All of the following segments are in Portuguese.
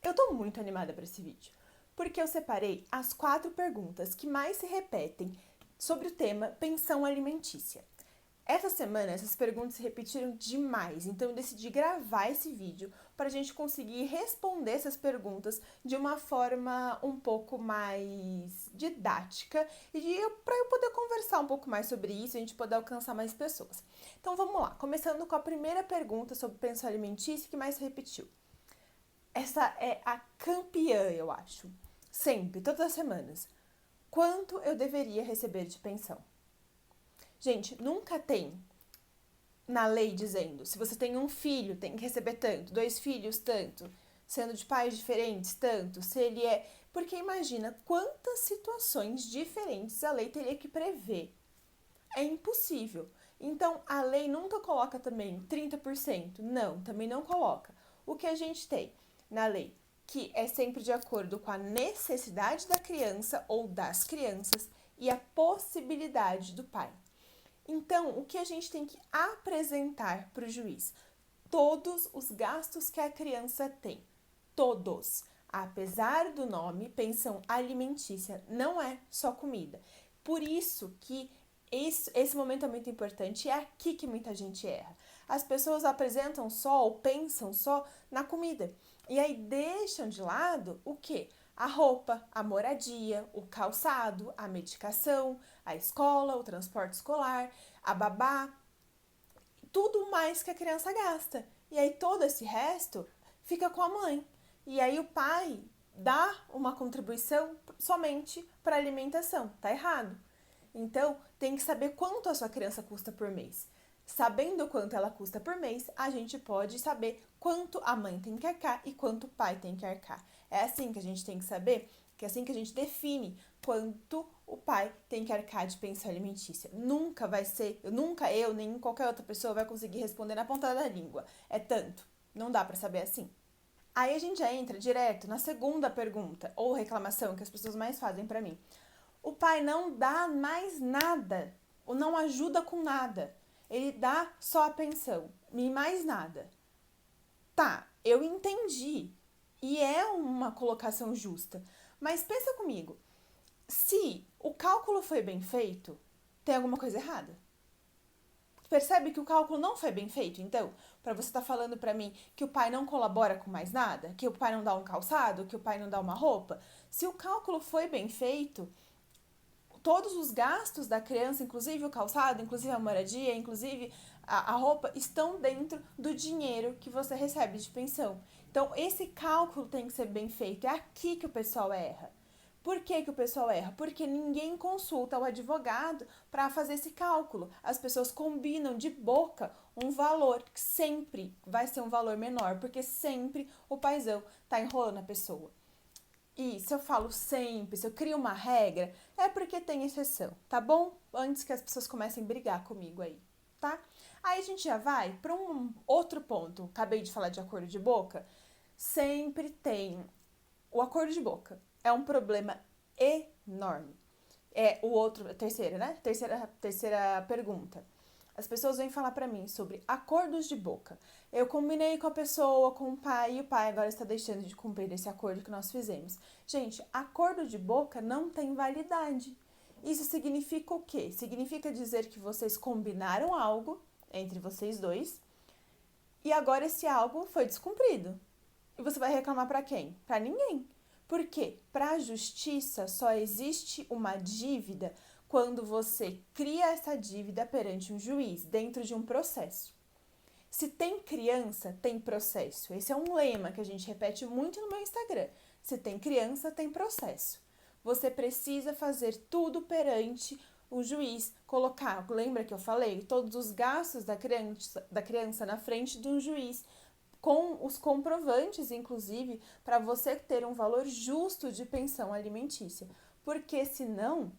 Eu tô muito animada para esse vídeo, porque eu separei as 4 perguntas que mais se repetem sobre o tema pensão alimentícia. Essa semana, essas perguntas se repetiram demais, então eu decidi gravar esse vídeo para a gente conseguir responder essas perguntas de uma forma um pouco mais didática e para eu poder conversar um pouco mais sobre isso e a gente poder alcançar mais pessoas. Então vamos lá, começando com a primeira pergunta sobre pensão alimentícia que mais se repetiu. Essa é a campeã, eu acho. Sempre, todas as semanas. Quanto eu deveria receber de pensão? Gente, nunca tem na lei dizendo, se você tem um filho, tem que receber tanto, 2 filhos, tanto, sendo de pais diferentes, tanto, se ele é... Porque imagina quantas situações diferentes a lei teria que prever. É impossível. Então, a lei nunca coloca também 30%. Não, também não coloca. O que a gente tem na lei, que é sempre de acordo com a necessidade da criança ou das crianças e a possibilidade do pai. Então, o que a gente tem que apresentar para o juiz? Todos os gastos que a criança tem. Todos. Apesar do nome, pensão alimentícia não é só comida. Por isso que esse momento é muito importante e é aqui que muita gente erra. As pessoas apresentam só ou pensam só na comida. E aí deixam de lado o quê? A roupa, a moradia, o calçado, a medicação, a escola, o transporte escolar, a babá, tudo mais que a criança gasta. E aí todo esse resto fica com a mãe. E aí o pai dá uma contribuição somente para alimentação. Tá errado. Então, tem que saber quanto a sua criança custa por mês. Sabendo quanto ela custa por mês, a gente pode saber quanto a mãe tem que arcar e quanto o pai tem que arcar. É assim que a gente tem que saber, que é assim que a gente define quanto o pai tem que arcar de pensão alimentícia. Nunca vai ser, nunca eu, nem qualquer outra pessoa vai conseguir responder na ponta da língua. É tanto. Não dá para saber assim. Aí a gente já entra direto na segunda pergunta, ou reclamação, que as pessoas mais fazem para mim. O pai não dá mais nada, ou não ajuda com nada. Ele dá só a pensão, e mais nada. Tá, eu entendi. E é uma colocação justa. Mas pensa comigo, se o cálculo foi bem feito, tem alguma coisa errada? Percebe que o cálculo não foi bem feito, então? Para você estar falando para mim que o pai não colabora com mais nada? Que o pai não dá um calçado? Que o pai não dá uma roupa? Se o cálculo foi bem feito, todos os gastos da criança, inclusive o calçado, inclusive a moradia, inclusive a roupa, estão dentro do dinheiro que você recebe de pensão. Então, esse cálculo tem que ser bem feito. É aqui que o pessoal erra. Por que o pessoal erra? Porque ninguém consulta o advogado para fazer esse cálculo. As pessoas combinam de boca um valor que sempre vai ser um valor menor, porque sempre o paizão está enrolando a pessoa. E se eu falo sempre, se eu crio uma regra, é porque tem exceção, tá bom? Antes que as pessoas comecem a brigar comigo aí, tá? Aí a gente já vai para um outro ponto. Acabei de falar de acordo de boca. Sempre tem o acordo de boca. É um problema enorme. É o outro, a terceira, né? Terceira pergunta. As pessoas vêm falar para mim sobre acordos de boca. Eu combinei com a pessoa, com o pai, e o pai agora está deixando de cumprir esse acordo que nós fizemos. Gente, acordo de boca não tem validade. Isso significa o quê? Significa dizer que vocês combinaram algo entre vocês dois e agora esse algo foi descumprido. E você vai reclamar para quem? Para ninguém. Por quê? Para a justiça só existe uma dívida quando você cria essa dívida perante um juiz, dentro de um processo. Se tem criança, tem processo. Esse é um lema que a gente repete muito no meu Instagram. Se tem criança, tem processo. Você precisa fazer tudo perante o juiz, colocar, lembra que eu falei, todos os gastos da criança na frente de um juiz, com os comprovantes, inclusive, para você ter um valor justo de pensão alimentícia. Porque senão,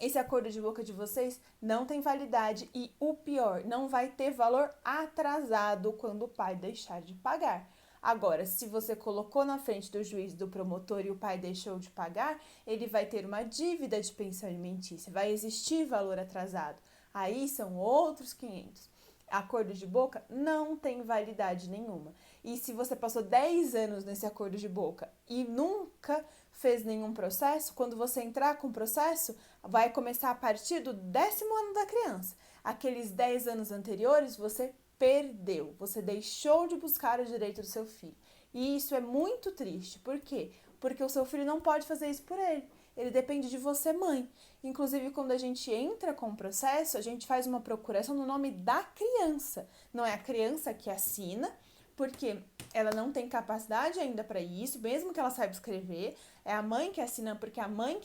esse acordo de boca de vocês não tem validade e o pior, não vai ter valor atrasado quando o pai deixar de pagar. Agora, se você colocou na frente do juiz, do promotor e o pai deixou de pagar, ele vai ter uma dívida de pensão alimentícia, vai existir valor atrasado. Aí são outros 500. Acordo de boca não tem validade nenhuma. E se você passou 10 anos nesse acordo de boca e nunca fez nenhum processo, quando você entrar com o processo, vai começar a partir do 10º ano da criança. Aqueles 10 anos anteriores, você perdeu, você deixou de buscar o direito do seu filho. E isso é muito triste. Por quê? Porque o seu filho não pode fazer isso por ele. Ele depende de você, mãe. Inclusive, quando a gente entra com o processo, a gente faz uma procuração no nome da criança. Não é a criança que assina, porque ela não tem capacidade ainda para isso, mesmo que ela saiba escrever. É a mãe que assina, porque é a mãe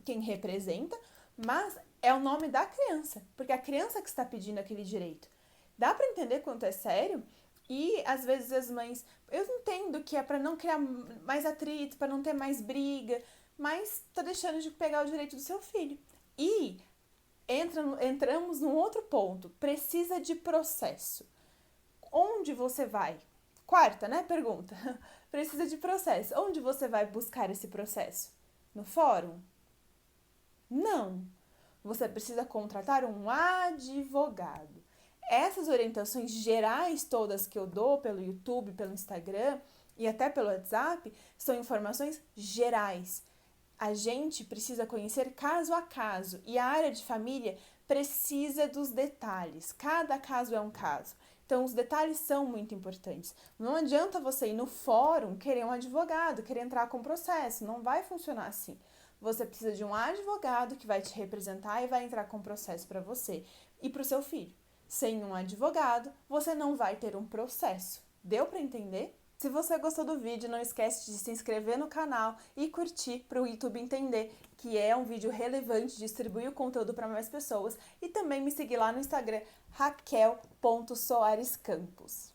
quem representa, mas é o nome da criança, porque é a criança que está pedindo aquele direito. Dá para entender quanto é sério? E às vezes as mães, eu entendo que é para não criar mais atrito, para não ter mais briga, mas tá deixando de pegar o direito do seu filho. E entramos num outro ponto, precisa de processo. Onde você vai? Quarta, né? Pergunta. Precisa de processo. Onde você vai buscar esse processo? No fórum? Não. Você precisa contratar um advogado. Essas orientações gerais todas que eu dou pelo YouTube, pelo Instagram e até pelo WhatsApp são informações gerais. A gente precisa conhecer caso a caso e a área de família precisa dos detalhes. Cada caso é um caso. Então, os detalhes são muito importantes. Não adianta você ir no fórum querer um advogado, querer entrar com processo. Não vai funcionar assim. Você precisa de um advogado que vai te representar e vai entrar com processo para você e para o seu filho. Sem um advogado, você não vai ter um processo. Deu para entender? Se você gostou do vídeo, não esquece de se inscrever no canal e curtir para o YouTube entender que é um vídeo relevante, distribuir o conteúdo para mais pessoas e também me seguir lá no Instagram raquel.soarescampos.